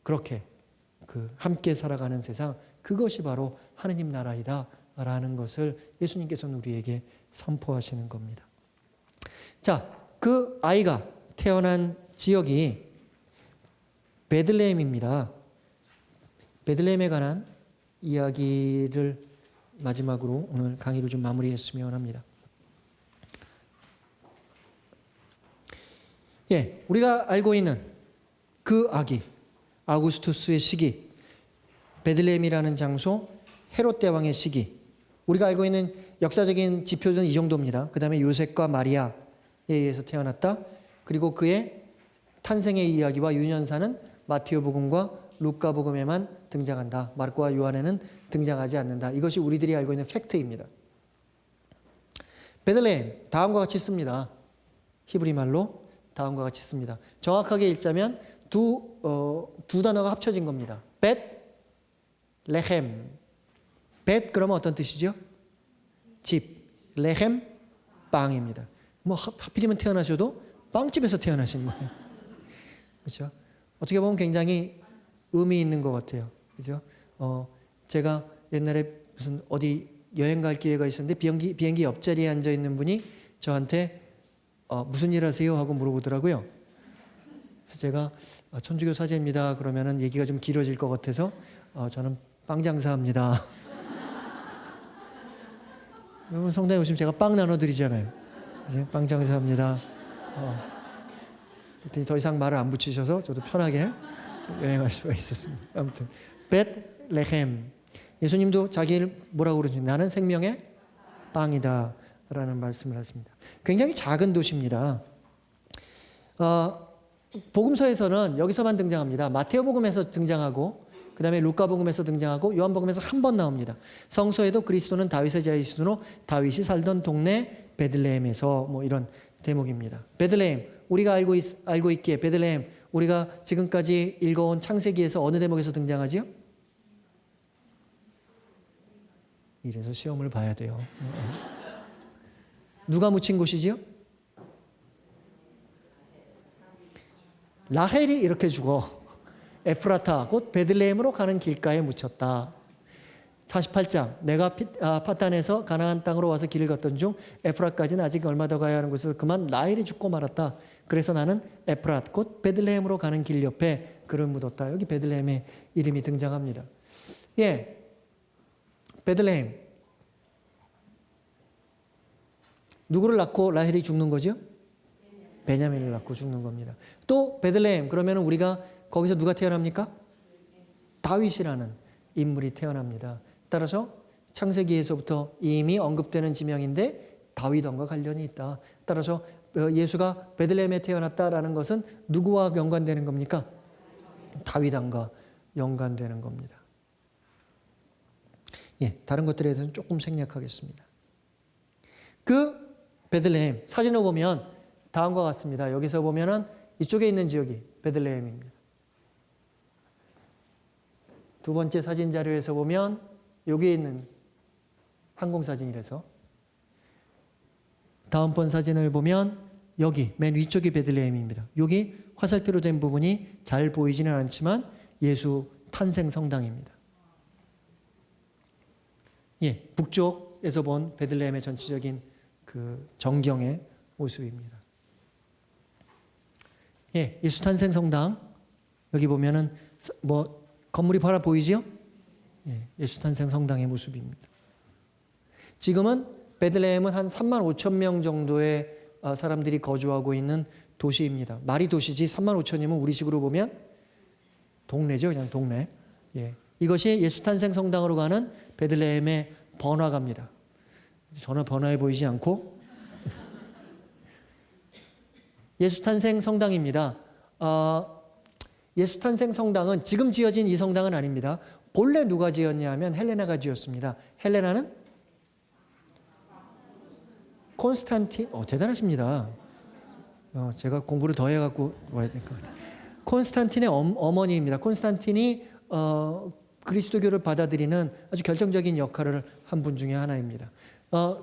그렇게 함께 살아가는 세상, 그것이 바로 하느님 나라이다 라는 것을 예수님께서는 우리에게 선포하시는 겁니다. 자, 그 아이가 태어난 지역이 베들레헴입니다. 베들레헴에 관한 이야기를 마지막으로 오늘 강의를 좀 마무리했으면 합니다. 우리가 알고 있는 그 아기, 아우구스투스의 시기, 베들레헴이라는 장소, 헤롯 대왕의 시기, 우리가 알고 있는 역사적인 지표는 이 정도입니다. 그 다음에 요셉과 마리아에 의해서 태어났다. 그리고 그의 탄생의 이야기와 유년사는 마테오복음과 루카복음에만 등장한다. 마르코와 요한에는 등장하지 않는다. 이것이 우리들이 알고 있는 팩트입니다. 베들레헴, 다음과 같이 씁니다. 히브리 말로 다음과 같이 씁니다. 정확하게 읽자면 두 단어가 합쳐진 겁니다. 벳, 레헴. 벳 그러면 어떤 뜻이죠? 집. 레헴, 빵입니다. 뭐 하필이면 태어나셔도 빵집에서 태어나신 거예요. 그렇죠? 어떻게 보면 굉장히 의미 있는 것 같아요. 그죠? 제가 옛날에 무슨 어디 여행 갈 기회가 있었는데 비행기 옆자리에 앉아 있는 분이 저한테 무슨 일 하세요? 하고 물어보더라고요. 그래서 제가 천주교 사제입니다. 그러면은 얘기가 좀 길어질 것 같아서 저는 빵 장사합니다. 여러분 성당에 오시면 제가 빵 나눠드리잖아요. 빵 장사합니다. 그랬더니 더 이상 말을 안 붙이셔서 저도 편하게 여행할 수가 있었습니다. 아무튼 벳레헴, 예수님도 자기를 뭐라고 그러죠? 나는 생명의 빵이다 라는 말씀을 하십니다. 굉장히 작은 도시입니다. 복음서에서는 여기서만 등장합니다. 마테오복음에서 등장하고 그 다음에 루카복음에서 등장하고 요한복음에서 한 번 나옵니다. 성서에도 그리스도는 다윗의 자손으로 다윗이 살던 동네 베들레헴에서 뭐 이런 대목입니다. 베들레헴, 우리가 알고 있기에 베들레헴, 우리가 지금까지 읽어온 창세기에서 어느 대목에서 등장하지요? 이래서 시험을 봐야 돼요. 누가 묻힌 곳이지요? 라헬이 이렇게 죽어 에프라타 곧 베들레헴으로 가는 길가에 묻혔다. 48장 내가 파탄에서 가나안 땅으로 와서 길을 걷던 중 에프라까지는 아직 얼마 더 가야 하는 곳에서 그만 라헬이 죽고 말았다. 그래서 나는 에프랏 곧 베들레헴으로 가는 길 옆에 그를 묻었다. 여기 베들레헴의 이름이 등장합니다. 베들레헴, 누구를 낳고 라헬이 죽는 거죠? 베냐민을 낳고 죽는 겁니다. 또 베들레헴 그러면 우리가 거기서 누가 태어납니까? 다윗이라는 인물이 태어납니다. 따라서 창세기에서부터 이미 언급되는 지명인데 다윗 왕과 관련이 있다. 따라서 예수가 베들레헴에 태어났다라는 것은 누구와 연관되는 겁니까? 다윗 왕과 연관되는 겁니다. 다른 것들에 대해서는 조금 생략하겠습니다. 그 베들레헴 사진을 보면 다음과 같습니다. 여기서 보면은 이쪽에 있는 지역이 베들레헴입니다. 두 번째 사진 자료에서 보면 여기에 있는 항공사진이라서 다음번 사진을 보면 여기 맨 위쪽이 베들레헴입니다. 여기 화살표로 된 부분이 잘 보이지는 않지만 예수 탄생 성당입니다. 예, 북쪽에서 본 베들레헴의 전체적인 그 정경의 모습입니다. 예, 예수 탄생 성당 여기 보면은 뭐 건물이 하나 보이죠? 예, 예수 탄생 성당의 모습입니다. 지금은 베들레헴은 한 3만 5천 명 정도의 사람들이 거주하고 있는 도시입니다. 말이 도시지 3만 5천이면 우리식으로 보면 동네죠. 그냥 동네. 예. 이것이 예수 탄생 성당으로 가는 베들레헴의 번화가입니다. 전혀 번화해 보이지 않고 예수 탄생 성당입니다. 예수 탄생 성당은 지금 지어진 이 성당은 아닙니다. 본래 누가 지었냐면 헬레나가 지었습니다. 헬레나는 콘스탄틴, 대단하십니다. 제가 공부를 더 해갖고 와야 될 것 같아요. 콘스탄틴의 어머니입니다. 콘스탄틴이 그리스도교를 받아들이는 아주 결정적인 역할을 한 분 중에 하나입니다.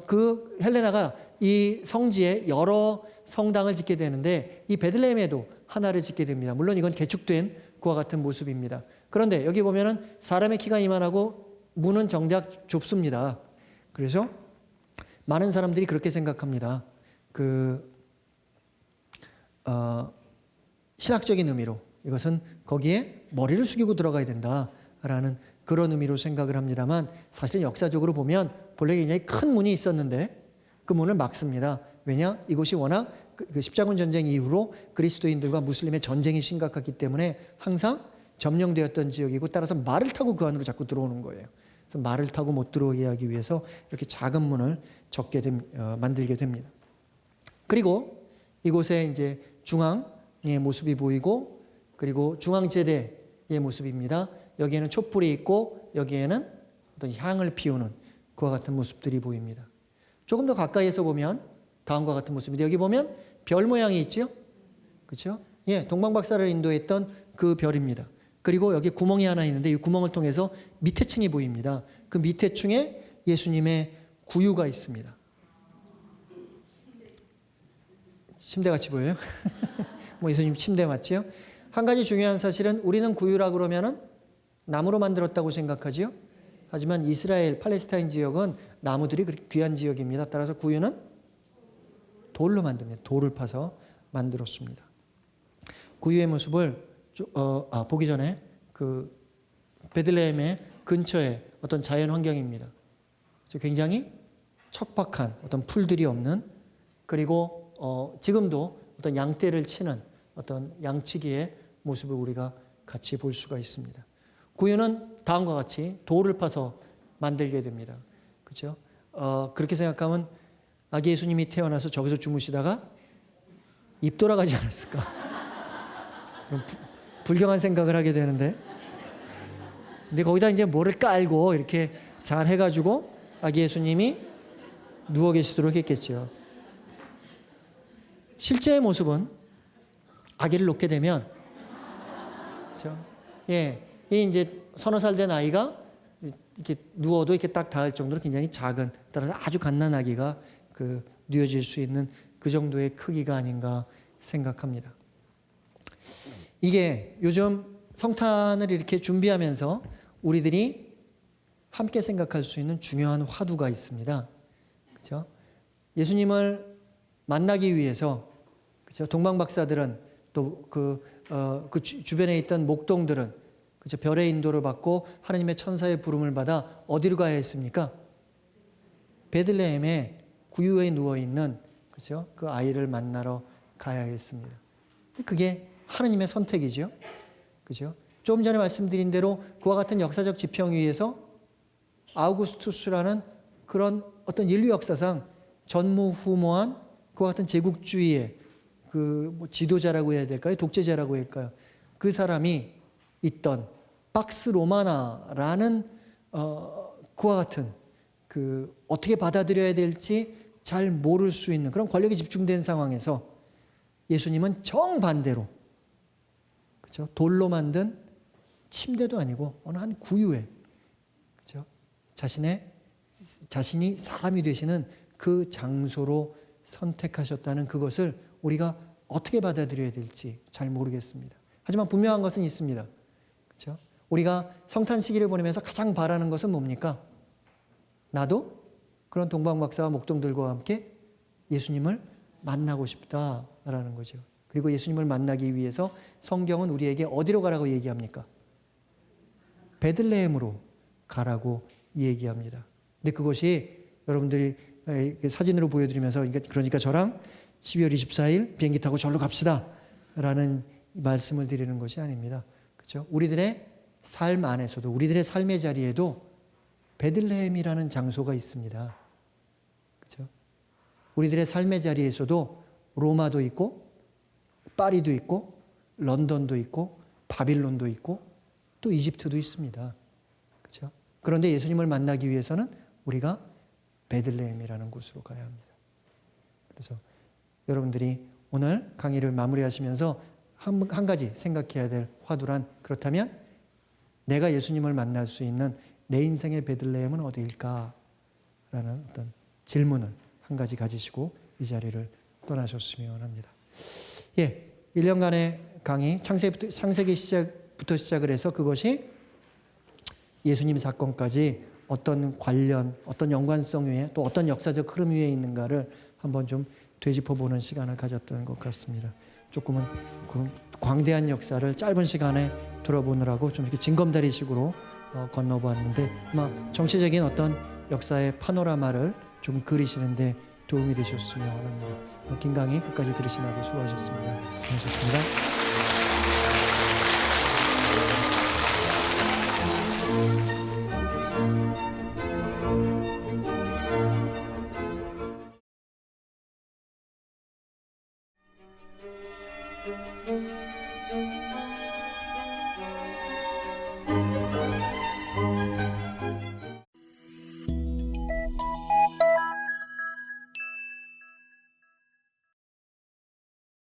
그 헬레나가 이 성지에 여러 성당을 짓게 되는데 이 베들레헴에도 하나를 짓게 됩니다. 물론 이건 개축된 그와 같은 모습입니다. 그런데 여기 보면은 사람의 키가 이만하고 문은 정작 좁습니다. 그래서 많은 사람들이 그렇게 생각합니다. 신학적인 의미로 이것은 거기에 머리를 숙이고 들어가야 된다라는 그런 의미로 생각을 합니다만 사실은 역사적으로 보면 본래 굉장히 큰 문이 있었는데 그 문을 막습니다. 왜냐? 이곳이 워낙 그 십자군 전쟁 이후로 그리스도인들과 무슬림의 전쟁이 심각했기 때문에 항상 점령되었던 지역이고 따라서 말을 타고 그 안으로 자꾸 들어오는 거예요. 그래서 말을 타고 못 들어오게 하기 위해서 이렇게 작은 문을 만들게 됩니다. 그리고 이곳에 이제 중앙의 모습이 보이고 그리고 중앙제대의 모습입니다. 여기에는 촛불이 있고 여기에는 어떤 향을 피우는 그와 같은 모습들이 보입니다. 조금 더 가까이에서 보면 다음과 같은 모습인데 여기 보면 별 모양이 있죠? 그렇죠? 예, 동방박사를 인도했던 그 별입니다. 그리고 여기 구멍이 하나 있는데 이 구멍을 통해서 밑에 층이 보입니다. 그 밑에 층에 예수님의 구유가 있습니다. 침대같이 보여요? 뭐 예수님 침대 맞지요? 한 가지 중요한 사실은 우리는 구유라 그러면은 나무로 만들었다고 생각하지요? 하지만 이스라엘, 팔레스타인 지역은 나무들이 귀한 지역입니다. 따라서 구유는 돌로 만듭니다. 돌을 파서 만들었습니다. 구유의 모습을 보기 전에 그 베들레헴의 근처에 어떤 자연 환경입니다. 굉장히 척박한 어떤 풀들이 없는 그리고 지금도 어떤 양떼를 치는 어떤 양치기의 모습을 우리가 같이 볼 수가 있습니다. 구유는 다음과 같이 돌을 파서 만들게 됩니다. 그렇죠? 그렇게 생각하면 아기 예수님이 태어나서 저기서 주무시다가 입 돌아가지 않았을까? 불경한 생각을 하게 되는데, 근데 거기다 이제 뭐를 깔고 이렇게 잘 해가지고 아기 예수님이 누워 계시도록 했겠죠. 실제의 모습은 아기를 놓게 되면, 그렇죠? 예, 이 이제 서너 살 된 아이가 이렇게 누워도 이렇게 딱 닿을 정도로 굉장히 작은, 따라서 아주 갓난 아기가 누워질 수 있는 그 정도의 크기가 아닌가 생각합니다. 이게 요즘 성탄을 이렇게 준비하면서 우리들이 함께 생각할 수 있는 중요한 화두가 있습니다. 그렇죠? 예수님을 만나기 위해서, 그렇죠? 동방박사들은 또 그 주변에 있던 목동들은, 그렇죠? 별의 인도를 받고 하나님의 천사의 부름을 받아 어디로 가야 했습니까? 베들레헴에 구유에 누워 있는, 그렇죠? 그 아이를 만나러 가야 했습니다. 그게 하나님의 선택이죠. 그죠? 조금 전에 말씀드린 대로 그와 같은 역사적 지평 위에서 아우구스투스라는 그런 어떤 인류 역사상 전무후무한 그와 같은 제국주의의 뭐 지도자라고 해야 될까요? 독재자라고 할까요? 그 사람이 있던 박스 로마나라는 그와 같은 어떻게 받아들여야 될지 잘 모를 수 있는 그런 권력이 집중된 상황에서 예수님은 정반대로, 그렇죠? 돌로 만든 침대도 아니고 어느 한 구유에, 그렇죠? 자신이 사람이 되시는 그 장소로 선택하셨다는 그것을 우리가 어떻게 받아들여야 될지 잘 모르겠습니다. 하지만 분명한 것은 있습니다. 그렇죠? 우리가 성탄 시기를 보내면서 가장 바라는 것은 뭡니까? 나도 그런 동방박사와 목동들과 함께 예수님을 만나고 싶다라는 거죠. 그리고 예수님을 만나기 위해서 성경은 우리에게 어디로 가라고 얘기합니까? 베들레헴으로 가라고 얘기합니다. 근데 그것이 여러분들이 사진으로 보여드리면서, 그러니까 저랑 12월 24일 비행기 타고 절로 갑시다 라는 말씀을 드리는 것이 아닙니다. 그렇죠? 우리들의 삶 안에서도, 우리들의 삶의 자리에도 베들레헴이라는 장소가 있습니다. 그렇죠? 우리들의 삶의 자리에서도 로마도 있고 파리도 있고 런던도 있고 바빌론도 있고 또 이집트도 있습니다. 그렇죠? 그런데 예수님을 만나기 위해서는 우리가 베들레헴이라는 곳으로 가야 합니다. 그래서 여러분들이 오늘 강의를 마무리하시면서 한 가지 생각해야 될 화두란, 그렇다면 내가 예수님을 만날 수 있는 내 인생의 베들레헴은 어디일까? 라는 어떤 질문을 한 가지 가지시고 이 자리를 떠나셨으면 합니다. 1년간의 강의, 창세기 시작부터 시작을 해서 그것이 예수님 사건까지 어떤 관련, 어떤 연관성 위에, 또 어떤 역사적 흐름 위에 있는가를 한번 좀 되짚어보는 시간을 가졌던 것 같습니다. 조금은 그 광대한 역사를 짧은 시간에 들어보느라고 좀 이렇게 징검다리식으로 건너보았는데, 아마 정치적인 어떤 역사의 파노라마를 좀 그리시는데 도움이 되셨으면 합니다. 긴 강의 끝까지 들으시느라고 수고하셨습니다. 고맙습니다.